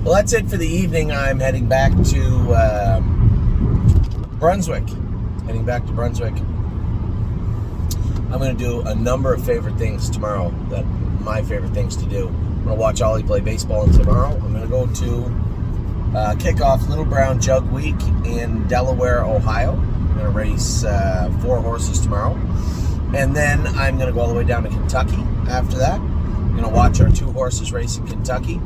Well, that's it for the evening. I'm heading back to Brunswick. I'm going to do a number of favorite things tomorrow, my favorite things to do. I'm going to watch Ollie play baseball tomorrow. I'm going to go to kick off Little Brown Jug Week in Delaware, Ohio. I'm going to race 4 horses tomorrow. And then I'm going to go all the way down to Kentucky after that. I'm going to watch our 2 horses race in Kentucky.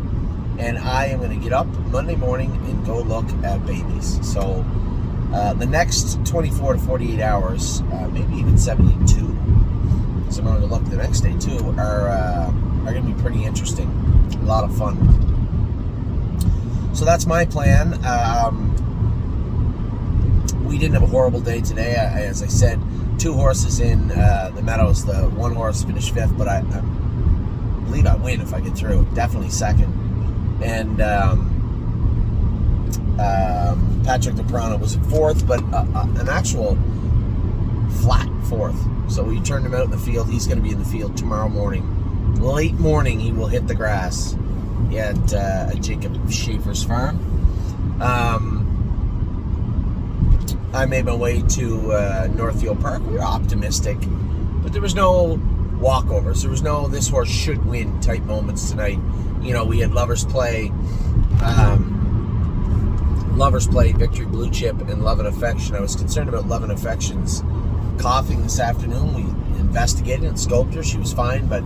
And I am going to get up Monday morning and go look at babies. So the next 24 to 48 hours, maybe even 72, so I'm going to look the next day too, are going to be pretty interesting. A lot of fun. So that's my plan. We didn't have a horrible day today. As I said, 2 horses in the Meadows. The 1 horse finished 5th, but I believe I win if I get through. Definitely 2nd. And Patrick DePrano was 4th, but an actual flat 4th. So we turned him out in the field. He's going to be in the field tomorrow morning. Late morning, he will hit the grass at Jacob Schaefer's farm. I made my way to Northfield Park. We were optimistic, but there was no walkovers. There was no this horse should win type moments tonight. You know, we had Lovers Play, Victory Blue Chip, and Love and Affection. I was concerned about Love and Affection's coughing this afternoon. We investigated and scoped her. She was fine, but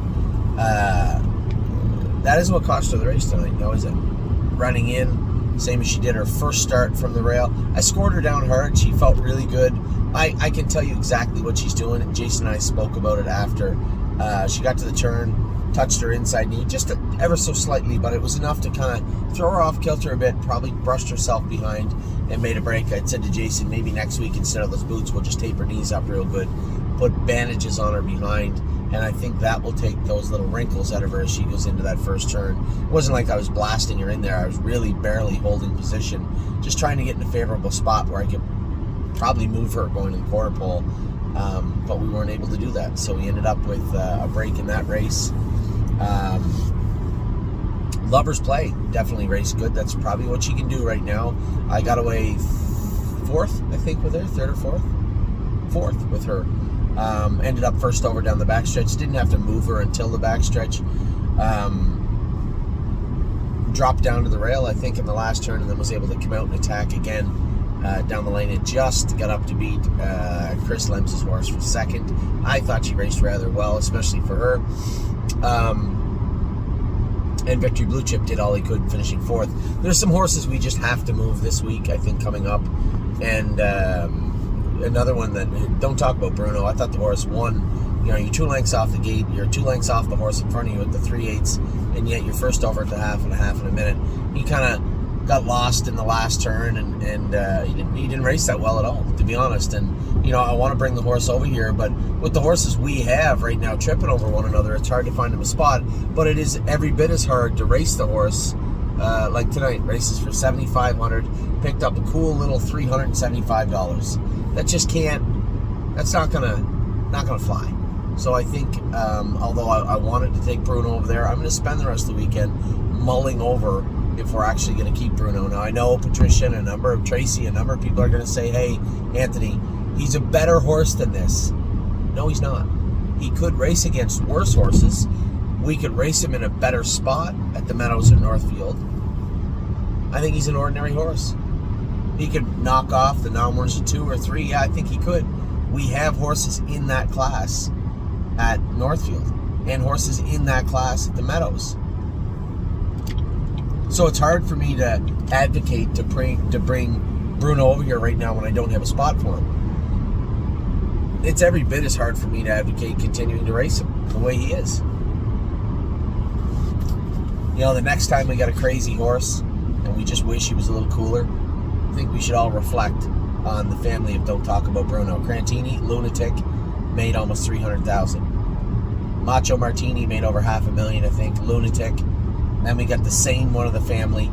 that isn't what cost her the race tonight, no, is it? Running in, same as she did her first start from the rail. I scored her down hard. She felt really good. I can tell you exactly what she's doing. And Jason and I spoke about it after. She got to the turn, touched her inside knee, just ever so slightly, but it was enough to kind of throw her off kilter a bit, probably brushed herself behind and made a break. I said to Jason, maybe next week instead of those boots, we'll just tape her knees up real good, put bandages on her behind, and I think that will take those little wrinkles out of her as she goes into that first turn. It wasn't like I was blasting her in there. I was really barely holding position, just trying to get in a favorable spot where I could probably move her going to the quarter pole, but we weren't able to do that, so we ended up with a break in that race. Lovers Play definitely raced good. That's probably what she can do right now. I got away 4th, I think, with her, 3rd or 4th? 4th with her. Ended up first over down the backstretch. Didn't have to move her until the backstretch. Dropped down to the rail, I think, in the last turn, and then was able to come out and attack again down the lane. It just got up to beat Chris Lems's horse for 2nd. I thought she raced rather well, especially for her. And Victory Blue Chip did all he could, finishing 4th. There's some horses we just have to move this week, I think, coming up. And another one that, don't talk about Bruno. I thought the horse won. You know, you're 2 lengths off the gate. You're 2 lengths off the horse in front of you at the 3/8, and yet you're first over at the half in a minute. He kind of got lost in the last turn, and he didn't race that well at all, to be honest. And you know, I want to bring the horse over here, but with the horses we have right now tripping over one another, it's hard to find him a spot. But it is every bit as hard to race the horse like tonight. Races for $7,500, picked up a cool little $375. That just can't. That's not gonna fly. So I think, although I wanted to take Bruno over there, I'm going to spend the rest of the weekend mulling over if we're actually going to keep Bruno. Now, I know Patricia and Tracy, a number of people are going to say, hey, Anthony, he's a better horse than this. No, he's not. He could race against worse horses. We could race him in a better spot at the Meadows or Northfield. I think he's an ordinary horse. He could knock off the non-winners of 2 or 3. Yeah, I think he could. We have horses in that class at Northfield and horses in that class at the Meadows. So it's hard for me to advocate to bring Bruno over here right now when I don't have a spot for him. It's every bit as hard for me to advocate continuing to race him the way he is. You know, the next time we got a crazy horse and we just wish he was a little cooler, I think we should all reflect on the family of Don't Talk About Bruno. Crantini, lunatic, made almost $300,000. Macho Martini made over $500,000, I think, lunatic. Then we got the sane one of the family.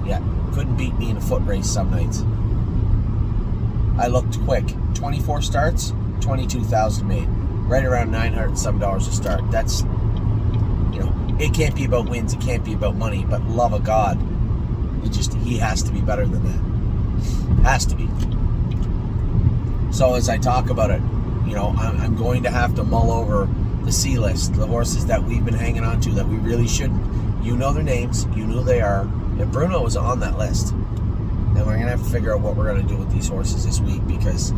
Yeah, couldn't beat me in a foot race some nights. I looked quick. 24 starts, 22,000 made. Right around $900 some a start. That's, you know, it can't be about wins, it can't be about money, but love of God, He has to be better than that. Has to be. So as I talk about it, I'm going to have to mull over the C list, the horses that we've been hanging on to that we really shouldn't. You know their names, you know who they are, and Bruno is on that list. And we're going to have to figure out what we're going to do with these horses this week because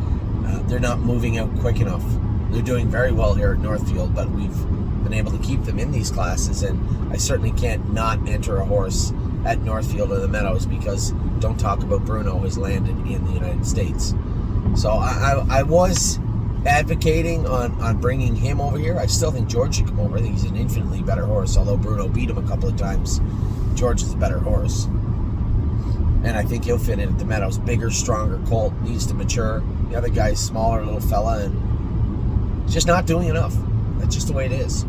they're not moving out quick enough. They're doing very well here at Northfield, but we've been able to keep them in these classes, and I certainly can't not enter a horse at Northfield or the Meadows because Don't Talk About Bruno has landed in the United States. So I was advocating on bringing him over here. I still think George should come over. I think he's an infinitely better horse, although Bruno beat him a couple of times. George is a better horse. And I think he'll fit in at the Meadows. Bigger, stronger colt, needs to mature. The other guy's smaller little fella and just not doing enough. That's just the way it is.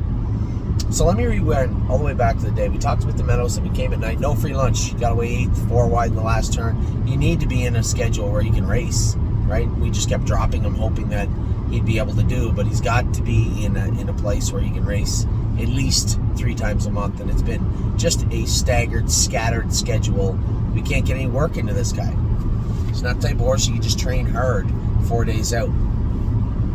So let me rewind all the way back to the day. We talked about the Meadows and we came at night. No free lunch. You got to wait 4 wide in the last turn. You need to be in a schedule where you can race, right? We just kept dropping him, hoping that he'd be able to do, but he's got to be in a place where he can race at least 3 times a month, and it's been just a staggered, scattered schedule. We can't get any work into this guy. He's not the type of horse you can just train hard 4 days out.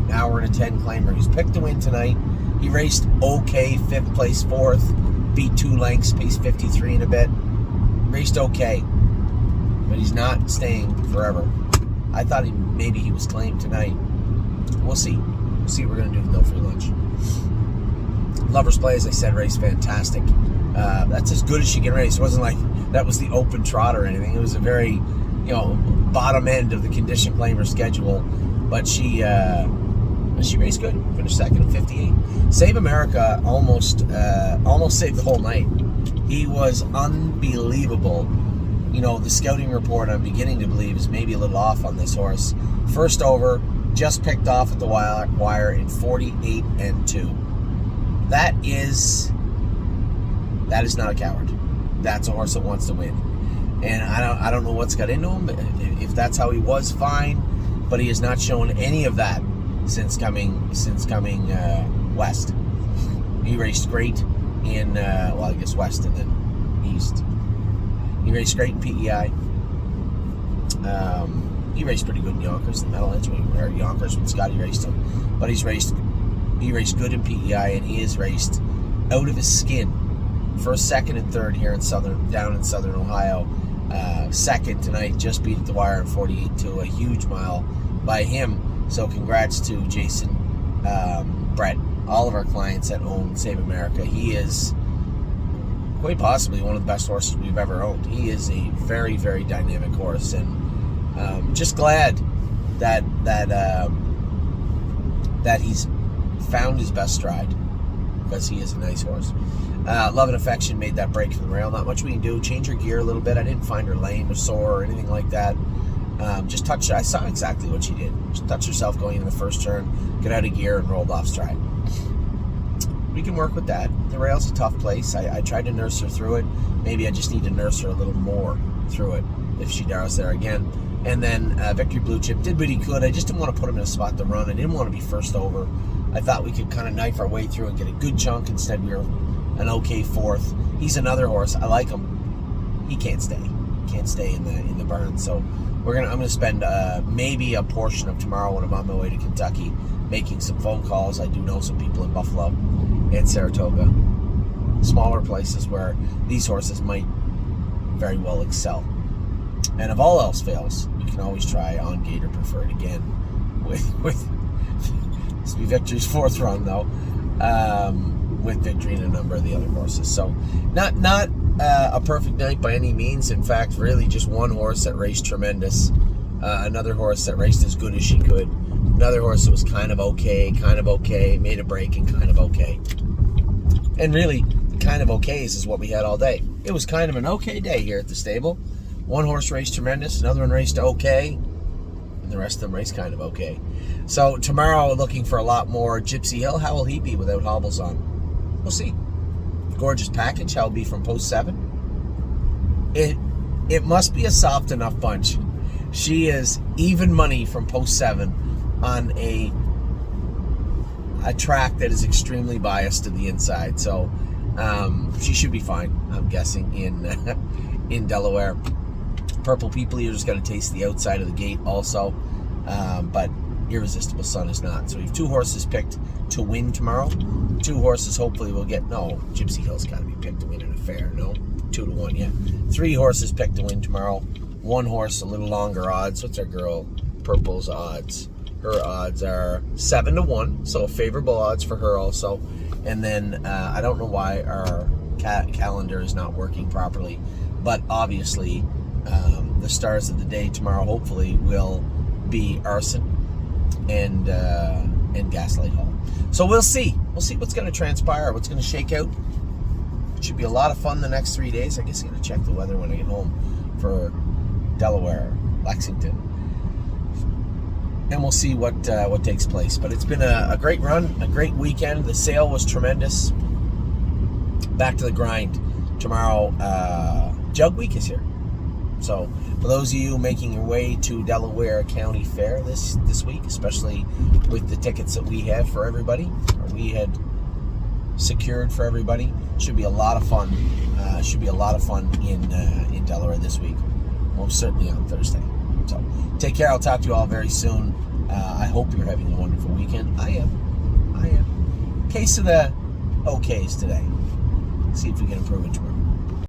Now we're in a 10 claimer. He's picked to win tonight. He raced okay, 5th place, 4th, beat 2 lengths, paced 53 and a bit. Raced okay, but he's not staying forever. I thought maybe he was claimed tonight. We'll see. We'll see what we're going to do with no free lunch. Lover's Play, as I said, raced fantastic. That's as good as she can race. It wasn't like that was the open trot or anything. It was a very, bottom end of the condition claimer schedule. But she raced good. Finished second at 58. Save America almost saved the whole night. He was unbelievable. The scouting report I'm beginning to believe is maybe a little off on this horse. First over, just picked off at the wire in 48 and 2. That is not a coward. That's a horse that wants to win. And I don't know what's got into him. If that's how he was, fine. But he has not shown any of that since coming west. He raced great in I guess west and then east. He raced great in PEI. He raced pretty good in Yonkers, the Meadowlands, or Yonkers when Scotty raced him. But he raced good in PEI, and he is raced out of his skin. First, second, and third here down in Southern Ohio. Second tonight, just beat at the wire in 48-2, a huge mile by him. So congrats to Jason, Brett, all of our clients that own Save America. He is quite possibly one of the best horses we've ever owned. He is a very, very dynamic horse, and just glad that he's found his best stride, because he is a nice horse. Love and Affection made that break from the rail. Not much we can do. Change her gear a little bit. I didn't find her lame or sore or anything like that. Just touched her. I saw exactly what she did. She touched herself going into the first turn, got out of gear, and rolled off stride. We can work with that. The rail's a tough place. I tried to nurse her through it. Maybe I just need to nurse her a little more through it if she does there again. And then Victory Blue Chip did what he could. I just didn't want to put him in a spot to run. I didn't want to be first over. I thought we could kind of knife our way through and get a good chunk. Instead, we were an okay 4th. He's another horse. I like him. He can't stay. Can't stay in the burn. So I'm gonna spend maybe a portion of tomorrow when I'm on my way to Kentucky making some phone calls. I do know some people in Buffalo and Saratoga, smaller places where these horses might very well excel. And if all else fails, you can always try On Gator Preferred again with this will be Victory's 4th run though, with Victory and a number of the other horses. So not a perfect night by any means. In fact, really just one horse that raced tremendous, another horse that raced as good as she could, another horse that was kind of okay, made a break and kind of okay. And really, the kind of okays is what we had all day. It was kind of an okay day here at the stable. One horse raced tremendous, another one raced okay, and the rest of them raced kind of okay. So tomorrow, looking for a lot more. Gypsy Hill, how will he be without hobbles on? We'll see. Gorgeous Package, how will be from post 7? It must be a soft enough bunch. She is even money from post 7 on a track that is extremely biased to the inside. So She should be fine, I'm guessing, in Delaware. Purple People Eater's got to taste the outside of the gate also, but Irresistible Sun is not. So we have 2 horses picked to win tomorrow. 2 horses hopefully will get, no, Gypsy Hill's got to be picked to win in a fair, no? 2 to 1, yeah. 3 horses picked to win tomorrow. 1 horse, a little longer odds. What's our girl Purple's odds? Her odds are 7 to 1, so favorable odds for her also. And then I don't know why our calendar is not working properly, but obviously the stars of the day tomorrow hopefully will be Arson and Gaslight Hall. So we'll see. We'll see what's going to transpire, what's going to shake out. It should be a lot of fun the next 3 days. I guess I'm going to check the weather when I get home for Delaware, Lexington, and we'll see what takes place. But it's been a great run, a great weekend. The sale was tremendous. Back to the grind tomorrow. Jug Week is here. So for those of you making your way to Delaware County Fair this week, especially with the tickets that we have for everybody, or we had secured for everybody, should be a lot of fun. Should be a lot of fun in Delaware this week. Most certainly on Thursday. So take care. I'll talk to you all very soon. I hope you're having a wonderful weekend. I am. Case of the okays today. See if we can improve it tomorrow.